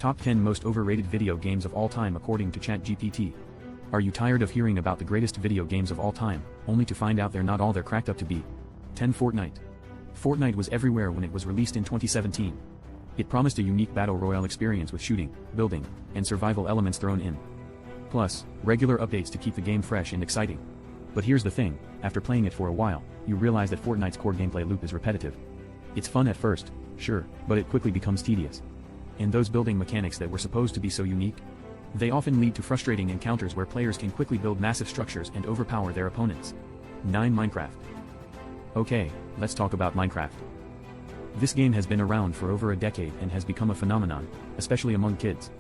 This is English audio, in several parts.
Top 10 Most Overrated Video Games of All Time according to ChatGPT. Are you tired of hearing about the greatest video games of all time, only to find out they're not all they're cracked up to be? 10. Fortnite. Fortnite was everywhere when it was released in 2017. It promised a unique battle royale experience with shooting, building, and survival elements thrown in. Plus, regular updates to keep the game fresh and exciting. But here's the thing, after playing it for a while, you realize that Fortnite's core gameplay loop is repetitive. It's fun at first, sure, but it quickly becomes tedious. And those building mechanics that were supposed to be so unique? They often lead to frustrating encounters where players can quickly build massive structures and overpower their opponents. 9. Minecraft. Okay, let's talk about Minecraft. This game has been around for over a decade and has become a phenomenon, especially among kids.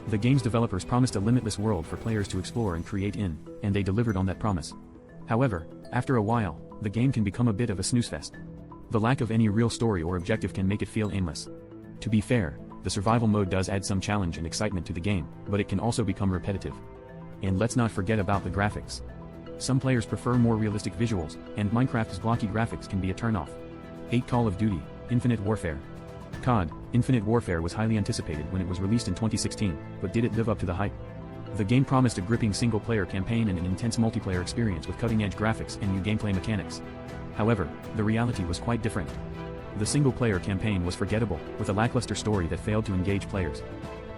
The game's developers promised a limitless world for players to explore and create in, and they delivered on that promise. However, after a while, the game can become a bit of a snooze fest. The lack of any real story or objective can make it feel aimless. To be fair, the survival mode does add some challenge and excitement to the game, but it can also become repetitive. And let's not forget about the graphics. Some players prefer more realistic visuals, and Minecraft's blocky graphics can be a turn-off. 8. Call of Duty: Infinite Warfare. COD: Infinite Warfare was highly anticipated when it was released in 2016, but did it live up to the hype? The game promised a gripping single-player campaign and an intense multiplayer experience with cutting-edge graphics and new gameplay mechanics. However, the reality was quite different. The single-player campaign was forgettable, with a lackluster story that failed to engage players.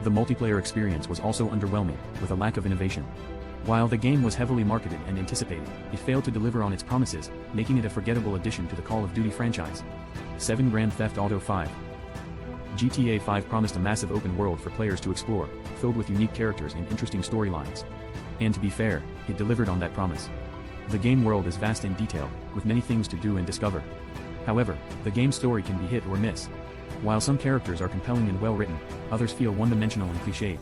The multiplayer experience was also underwhelming, with a lack of innovation. While the game was heavily marketed and anticipated, it failed to deliver on its promises, making it a forgettable addition to the Call of Duty franchise. 7. Grand Theft Auto 5. GTA 5 promised a massive open world for players to explore, filled with unique characters and interesting storylines. And to be fair, it delivered on that promise. The game world is vast and detailed, with many things to do and discover. However, the game's story can be hit or miss. While some characters are compelling and well-written, others feel one-dimensional and cliched.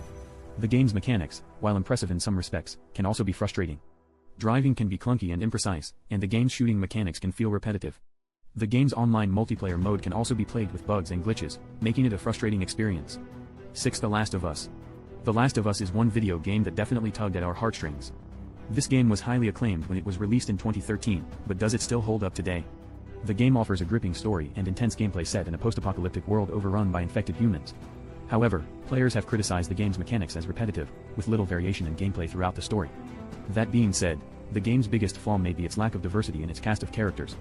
The game's mechanics, while impressive in some respects, can also be frustrating. Driving can be clunky and imprecise, and the game's shooting mechanics can feel repetitive. The game's online multiplayer mode can also be plagued with bugs and glitches, making it a frustrating experience. 6. The Last of Us. The Last of Us is one video game that definitely tugged at our heartstrings. This game was highly acclaimed when it was released in 2013, but does it still hold up today? The game offers a gripping story and intense gameplay set in a post-apocalyptic world overrun by infected humans. However, players have criticized the game's mechanics as repetitive, with little variation in gameplay throughout the story. That being said, the game's biggest flaw may be its lack of diversity in its cast of characters.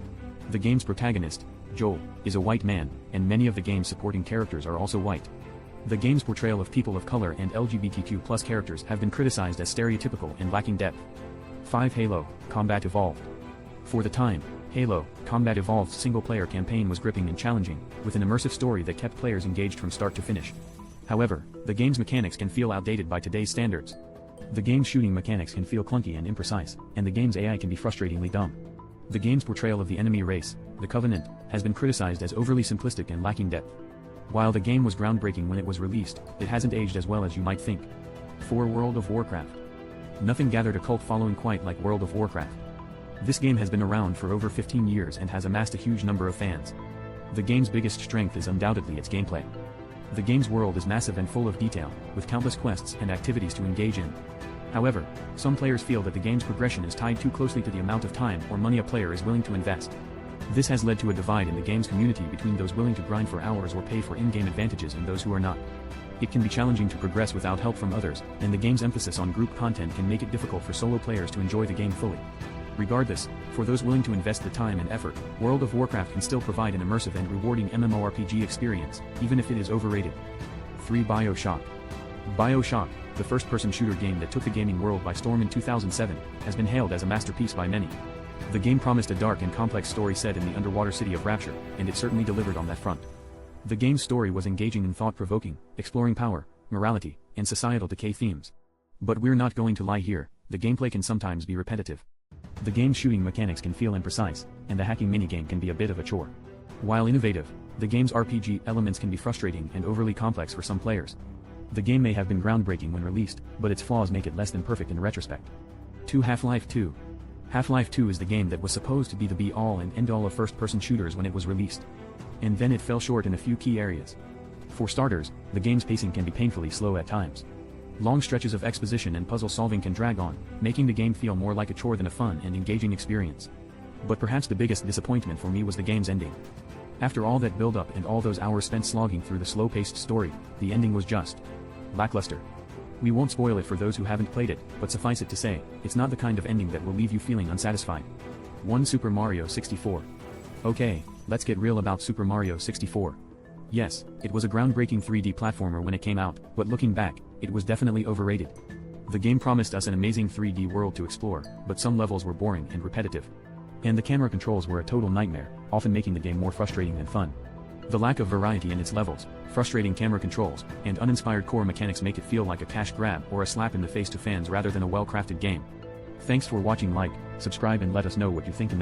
The game's protagonist, Joel, is a white man, and many of the game's supporting characters are also white. The game's portrayal of people of color and LGBTQ+ characters have been criticized as stereotypical and lacking depth. 5. Halo: Combat Evolved. For the time, Halo: Combat Evolved's single-player campaign was gripping and challenging, with an immersive story that kept players engaged from start to finish. However, the game's mechanics can feel outdated by today's standards. The game's shooting mechanics can feel clunky and imprecise, and the game's AI can be frustratingly dumb. The game's portrayal of the enemy race, the Covenant, has been criticized as overly simplistic and lacking depth. While the game was groundbreaking when it was released, it hasn't aged as well as you might think. 4. World of Warcraft. Nothing gathered a cult following quite like World of Warcraft. This game has been around for over 15 years and has amassed a huge number of fans. The game's biggest strength is undoubtedly its gameplay. The game's world is massive and full of detail, with countless quests and activities to engage in. However, some players feel that the game's progression is tied too closely to the amount of time or money a player is willing to invest. This has led to a divide in the game's community between those willing to grind for hours or pay for in-game advantages and those who are not. It can be challenging to progress without help from others, and the game's emphasis on group content can make it difficult for solo players to enjoy the game fully. Regardless, for those willing to invest the time and effort, World of Warcraft can still provide an immersive and rewarding MMORPG experience, even if it is overrated. 3. BioShock. BioShock, the first-person shooter game that took the gaming world by storm in 2007, has been hailed as a masterpiece by many. The game promised a dark and complex story set in the underwater city of Rapture, and it certainly delivered on that front. The game's story was engaging and thought-provoking, exploring power, morality, and societal decay themes. But we're not going to lie here, the gameplay can sometimes be repetitive. The game's shooting mechanics can feel imprecise, and the hacking minigame can be a bit of a chore. While innovative, the game's RPG elements can be frustrating and overly complex for some players. The game may have been groundbreaking when released, but its flaws make it less than perfect in retrospect. 2. Half-Life 2. Half-Life 2 is the game that was supposed to be the be-all and end-all of first-person shooters when it was released. And then it fell short in a few key areas. For starters, the game's pacing can be painfully slow at times. Long stretches of exposition and puzzle solving can drag on, making the game feel more like a chore than a fun and engaging experience. But perhaps the biggest disappointment for me was the game's ending. After all that build-up and all those hours spent slogging through the slow-paced story, the ending was just lackluster. We won't spoil it for those who haven't played it, but suffice it to say, it's not the kind of ending that will leave you feeling unsatisfied. 1. Super Mario 64. Okay, let's get real about Super Mario 64. Yes, it was a groundbreaking 3D platformer when it came out, but looking back, it was definitely overrated. The game promised us an amazing 3D world to explore, but some levels were boring and repetitive. And the camera controls were a total nightmare, often making the game more frustrating than fun. The lack of variety in its levels, frustrating camera controls, and uninspired core mechanics make it feel like a cash grab or a slap in the face to fans rather than a well-crafted game. Thanks for watching. Like, subscribe and let us know what you think in the comments.